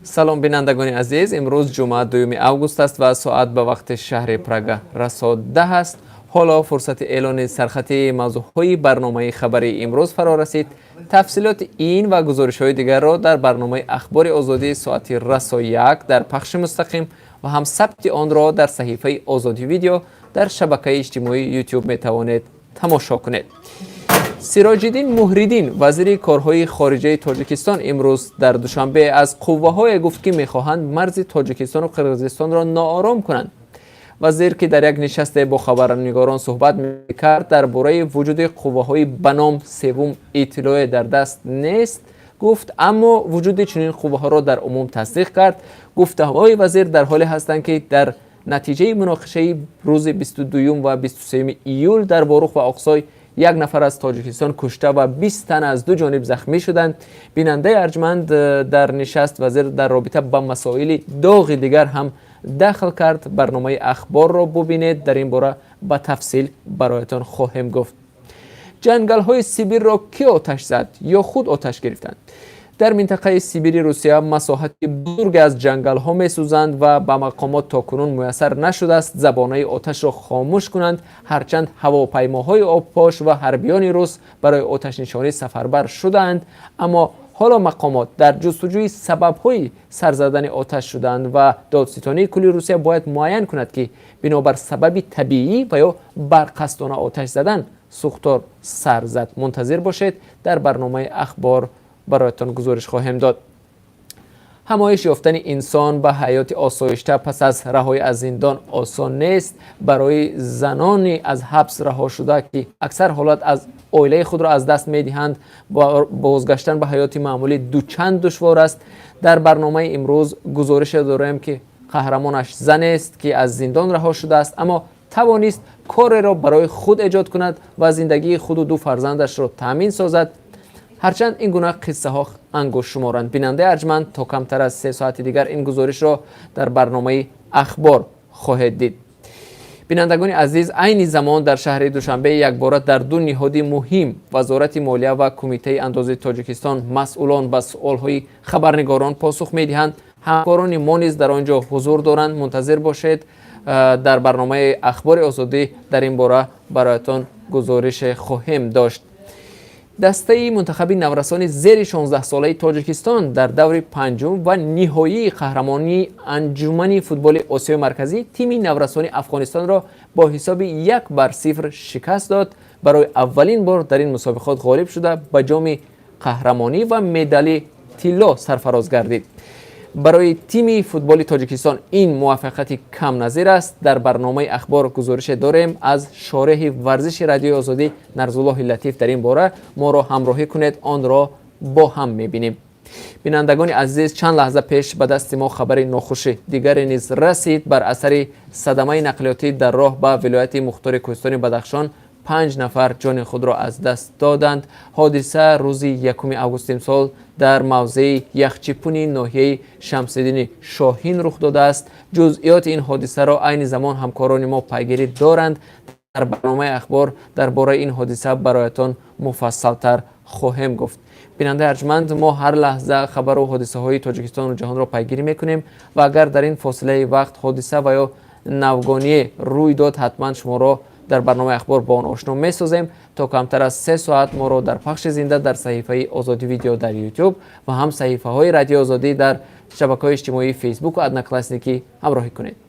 салом бинандагони азиз, имрӯз ҷумъа 2 август аст ва соат ба вақти шаҳри Прага расо 10 аст. ҳоло фурсати эълони сархати мавзӯъҳои барномаи хабари имрӯз фаро расид. тафсилоти ин ва гузоришҳои дигарро дар барномаи ахбори озодӣ соати расо 1 дар пахши мустақим ва ҳам сабти онро дар саҳифаи озодӣ видео дар шабакаи иҷтимоии YouTube метавонед тамошо кунед. сироҷиддин муҳриддин вазири корҳои хориҷаи тоҷикистон имрӯз дар душанбе аз қувваҳое гуфт ки мехоҳанд марзи тоҷикистону қирғизистонро ноором кунанд. вазир ки дар як нишасте бо хабарнигорон суҳбат мекард дар бораи вуҷуди қувваҳои ба ном севум иттилоъе дар даст нест гуфт, аммо вуҷуди чунин қувваҳоро дар умум тасдиқ кард. гуфтаҳои вазир дар ҳоле ҳастанд ки дар натиҷаи муноқишаи рӯзи 22 ва 23 июл дар Борух ва Оқсой 1 нафар аз Тоҷикистон кушта ва 20 тан аз ду ҷониб захмӣ шуданд. бинандаи арҷманд дар нишаст вазир дар робита ба масоили доғи дигар ҳам дахл кард. барномаи ахборро бубинед, дар ин бора ба тафсил бароятон хоҳем гуфт. ҷангалҳои Сибирро ки оташ зад ё худ оташ гирифтанд? дар минтақаи Сибири Русия масоҳати бузурге аз ҷангалҳо месӯзанд ва ба мақомот токунун муяссар нашудааст забонаи оташро хомӯш кунанд, ҳарчанд ҳавопаймоҳои обпош ва ҳарбиёни рус барои оташнишонӣ сафарбар шудаанд, аммо ҳоло мақомот дар ҷустуҷӯи сабабҳои сарзадани оташ шуданд ва додситонии кулли Русия бояд муайян кунад ки бинобар сабаби табиӣ ва ё барқасдона оташ задан сӯхтор сар зад. мунтазир бошед, дар барномаи ахбор бароятон гузориш хоҳем дод. ҳамоиш ёфтани инсон ба ҳаёти осоишта пас аз раҳоӣ аз зиндон осон нест. барои занони аз ҳабс раҳо шуда ки аксар ҳолат аз оилаи худро аз даст медиҳанд, бозгаштан ба ҳаёти маъмулӣ дучанд душвор аст. дар барномаи имрӯз гузорише дорем ки қаҳрамонаш занест ки аз зиндон раҳо шудааст, аммо тавонист кореро барои худ эҷод кунад ва зиндагии худу ду фарзандашро таъмин созад. ҳарчанд ин гуна қиссаҳо ангушшуморанд. бинандаи арҷманд то камтар аз 3 соати дигар ин гузоришро дар барномаи ахбор хоҳед дид. бинандагони азиз, айни замон дар шаҳри Душанбе якбора дар ду ниҳоди муҳим, вазорати молия ва кумитаи андозии Тоҷикистон, масъулон ба суолҳои хабарнигорон посух медиҳанд. ҳамкорони мо низ дар он ҷо ҳузур доранд. мунтазир бошед, дар барномаи ахбори озодӣ дар ин бора бароятон гузорише хоҳем дошт. дастаи мунтахаби наврасони зери 16-солаи Тоҷикистон дар даври панҷум ва ниҳоии қаҳрамонии анҷумани футболи Осиёи Марказӣ тими наврасони Афғонистонро бо ҳисоби 1-0 шикаст дод. барои аввалин бор дар ин мусобиқот ғолиб шуда ба ҷоми қаҳрамонӣ ва медали тилло сарфароз гардид. барои тими футболи Тоҷикистон ин муваффақияти камназир аст. дар барномаи ахбор гузорише дорем аз шореҳи варзиши радиои озодӣ Нарзуллоҳи Латиф. дар ин бора моро ҳамроҳӣ кунед, онро бо ҳам мебинем. бинандагони азиз, чанд лаҳза пеш ба дасти мо хабари нохуши дигаре низ расид. бар асари садамаи нақлиётӣ дар роҳ ба вилояти Мухтори Кӯҳистони Бадахшон 5 нафар ҷони худро аз даст доданд. ҳодиса рӯзи 1 август имсол дар мавзеи яхчипуни ноҳияи Шамсиддини Шоҳин рух додааст. ҷузъиёти ин ҳодисаро айни замон ҳамкорони мо пайгирӣ доранд. дар барномаи ахбор дар бораи ин ҳодиса бароятон муфассалтар хоҳем гуфт. бинандаи арҷманд, мо ҳар лаҳза хабару ҳодисаҳои Тоҷикистону ҷаҳонро пайгирӣ мекунем ва агар дар ин фосилаи вақт ҳодиса ва ё навгоние рӯй дод, ҳатман шуморо дар барномаи ахбор бо он ошно месозем. то камтар аз 3 соат моро дар пахши зинда дар саҳифаи озодӣ видео дар YouTube ва ҳам саҳифаҳои радиои озодӣ дар шабакаҳои иҷтимоии Facebook ва Одноклассники ҳамроҳӣ кунед.